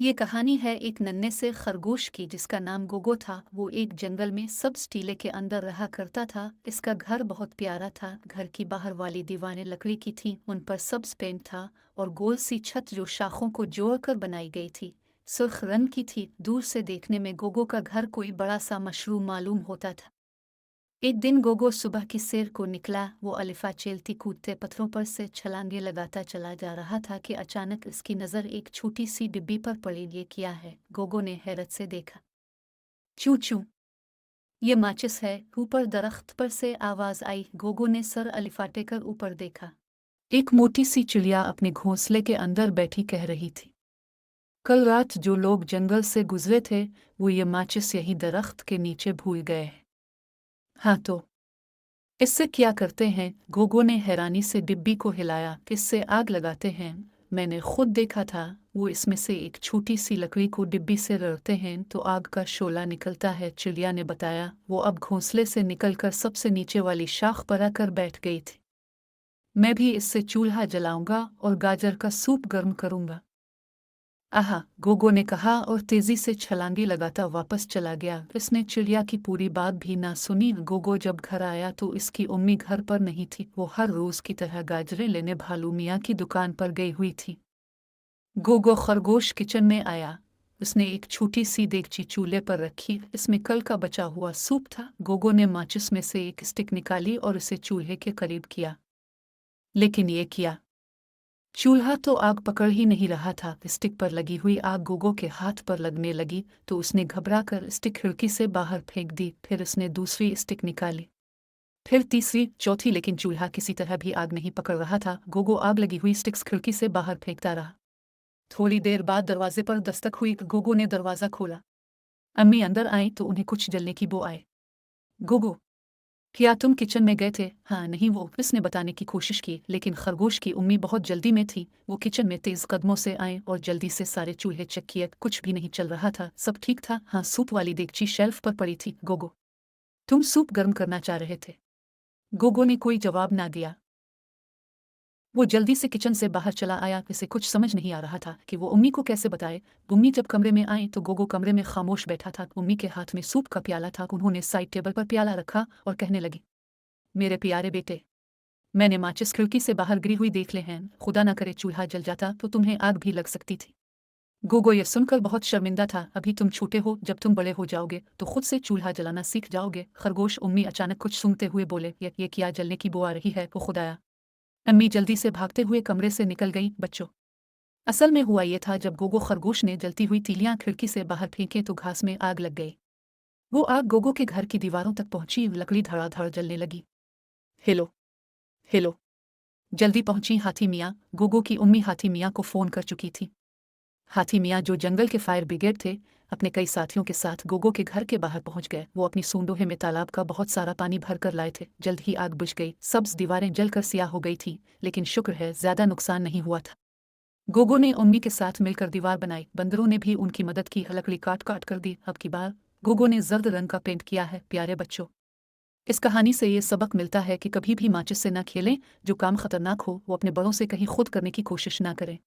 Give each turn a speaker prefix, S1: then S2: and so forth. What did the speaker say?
S1: ये कहानी है एक नन्हे से खरगोश की जिसका नाम गोगो था। वो एक जंगल में सब्ज टीले के अंदर रहा करता था। इसका घर बहुत प्यारा था। घर की बाहर वाली दीवारें लकड़ी की थीं, उन पर सब्ज पेंट था और गोल सी छत जो शाखों को जोड़कर बनाई गई थी, सुर्ख रंग की थी। दूर से देखने में गोगो का घर कोई बड़ा सा मशरूम मालूम होता था। एक दिन गोगो सुबह की सैर को निकला। वो अलिफा चेलती कूदते पत्थरों पर से छलांगे लगाता चला जा रहा था कि अचानक इसकी नज़र एक छोटी सी डिब्बी पर पड़ी। ये क्या है? गोगो ने हैरत से देखा। चू चू, ये माचिस है। ऊपर दरख्त पर से आवाज आई। गोगो ने सर अलिफाटे कर ऊपर देखा। एक मोटी सी चिड़िया अपने घोंसले के अंदर बैठी कह रही थी, कल रात जो लोग जंगल से गुजरे थे वो ये माचिस यही दरख्त के नीचे भूल गए हैं। हाँ तो इससे क्या करते हैं? गोगो ने हैरानी से डिब्बी को हिलाया। इससे आग लगाते हैं। मैंने खुद देखा था। वो इसमें से एक छोटी सी लकड़ी को डिब्बी से रगड़ते हैं तो आग का शोला निकलता है, चिड़िया ने बताया। वो अब घोंसले से निकलकर सबसे नीचे वाली शाख पर आकर बैठ गई थी। मैं भी इससे चूल्हा जलाऊंगा और गाजर का सूप गर्म करूंगा। आहा, गोगो ने कहा और तेजी से छलांगी लगाता वापस चला गया। इसने चिड़िया की पूरी बात भी ना सुनी। गोगो जब घर आया तो इसकी उम्मी घर पर नहीं थी। वो हर रोज की तरह गाजरें लेने भालू मियाँ की दुकान पर गई हुई थी। गोगो खरगोश किचन में आया। उसने एक छोटी सी देगची चूल्हे पर रखी। इसमें कल का बचा हुआ सूप था। गोगो ने माचिस में से एक स्टिक निकाली और उसे चूल्हे के करीब किया। लेकिन ये किया, चूल्हा तो आग पकड़ ही नहीं रहा था। स्टिक पर लगी हुई आग गोगो के हाथ पर लगने लगी तो उसने घबराकर स्टिक खिड़की से बाहर फेंक दी। फिर उसने दूसरी स्टिक निकाली, फिर तीसरी, चौथी, लेकिन चूल्हा किसी तरह भी आग नहीं पकड़ रहा था। गोगो आग लगी हुई स्टिक्स खिड़की से बाहर फेंकता रहा। थोड़ी देर बाद दरवाजे पर दस्तक हुई। गोगो ने दरवाज़ा खोला। अम्मी अंदर आई तो उन्हें कुछ जलने की बू आई। गोगो, क्या तुम किचन में गए थे? हाँ नहीं, वो उसने बताने की कोशिश की, लेकिन खरगोश की उम्मी बहुत जल्दी में थी। वो किचन में तेज कदमों से आए और जल्दी से सारे चूल्हे चेक किए। कुछ भी नहीं चल रहा था, सब ठीक था। हाँ, सूप वाली देगची शेल्फ पर पड़ी थी। गोगो, तुम सूप गर्म करना चाह रहे थे? गोगो ने कोई जवाब ना दिया। वो जल्दी से किचन से बाहर चला आया। इसे कुछ समझ नहीं आ रहा था कि वो उम्मी को कैसे बताए। उम्मी जब कमरे में आई तो गोगो कमरे में खामोश बैठा था। उम्मी के हाथ में सूप का प्याला था। उन्होंने साइड टेबल पर प्याला रखा और कहने लगी, मेरे प्यारे बेटे, मैंने माचिस खिड़की से बाहर गिरी हुई देख ले हैं। खुदा न करे चूल्हा जल जाता तो तुम्हें आग भी लग सकती थी। गोगो ये सुनकर बहुत शर्मिंदा था। अभी तुम छोटे हो, जब तुम बड़े हो जाओगे तो खुद से चूल्हा जलाना सीख जाओगे। खरगोश उम्मी अचानक कुछ सूंघते हुए बोले, ये क्या जलने की बू आ रही है? वो खुदाया। अम्मी जल्दी से भागते हुए कमरे से निकल गई। बच्चों, असल में हुआ ये था, जब गोगो खरगोश ने जलती हुई तीलियां खिड़की से बाहर फेंके तो घास में आग लग गई। वो आग गोगो के घर की दीवारों तक पहुंची। लकड़ी धड़ाधड़ जलने लगी। हेलो, हेलो, जल्दी पहुंची हाथी मियाँ। गोगो की उम्मी हाथी मियाँ को फोन कर चुकी थी। हाथी मियाँ, जो जंगल के फायर ब्रिगेड थे, अपने कई साथियों के साथ गोगो के घर के बाहर पहुंच गए। वो अपनी सूंडोहे में तालाब का बहुत सारा पानी भर कर लाए थे। जल्द ही आग बुझ गई। सब्ज दीवारें जलकर सियाह हो गई थी, लेकिन शुक्र है ज्यादा नुकसान नहीं हुआ था। गोगो ने उम्मी के साथ मिलकर दीवार बनाई। बंदरों ने भी उनकी मदद की, लकड़ी काट काट कर दी। अब की बार गोगो ने जर्द रंग का पेंट किया है। प्यारे बच्चों, इस कहानी से ये सबक मिलता है कि कभी भी माचिस से ना खेलें। जो काम खतरनाक हो वो अपने बड़ों से कहीं खुद करने की कोशिश ना करें।